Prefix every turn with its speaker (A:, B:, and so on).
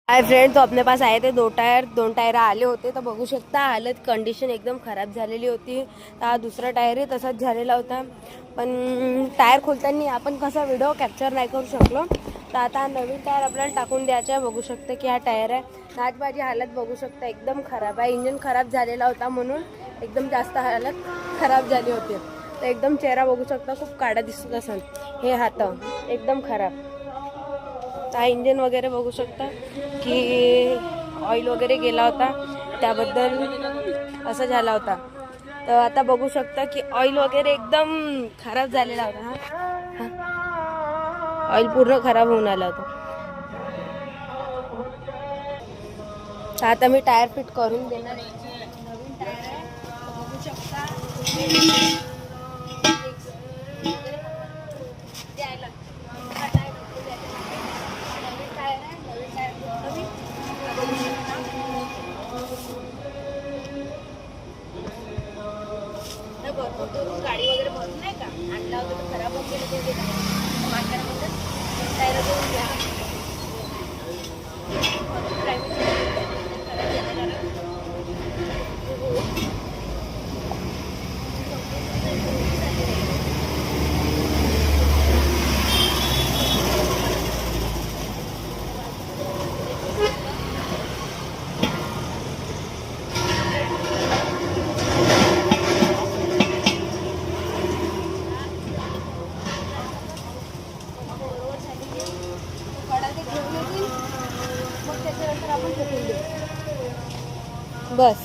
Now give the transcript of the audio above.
A: Hi friend, तो अपने pass आए थे दोन टायर आले होते तर बघू शकता हालत कंडिशन एकदम खराब झालेली होती. हा दुसरा टायरही तसाच झालेला होता. पण टायर खोलताना आपण कसा व्हिडिओ कॅप्चर नाही करू शकलो. तर आता नवीन टायर आपल्याला टाकून द्यायचा. बघू शकता की हा टायर आहे. आज माझी हालत बघू शकता एकदम खराब आहे. इंजिन खराब झालेला होता म्हणून एकदम जास्त हालत खराब झाली होती. तर एकदम चेहरा बघू शकता खूप काळा दिसत असेल. हे हात एकदम खराब. हा इंजिन वगैरे बघू शकता की ऑइल वगैरे गेला होता, त्याबद्दल असं झाला होता. तर आता बघू शकता की ऑइल वगैरे एकदम खराब झालेला होता. ऑइल पूर्ण खराब होऊन आला होता. तर आता मी टायर फिट करून देणार. नवीन टायर आहे बघू शकता. भरपूर गाडी वगैरे भरून नाही का आणला होता तर खराब होऊन गेलं ते मार्केटमध्ये टायर देऊन घ्या. बस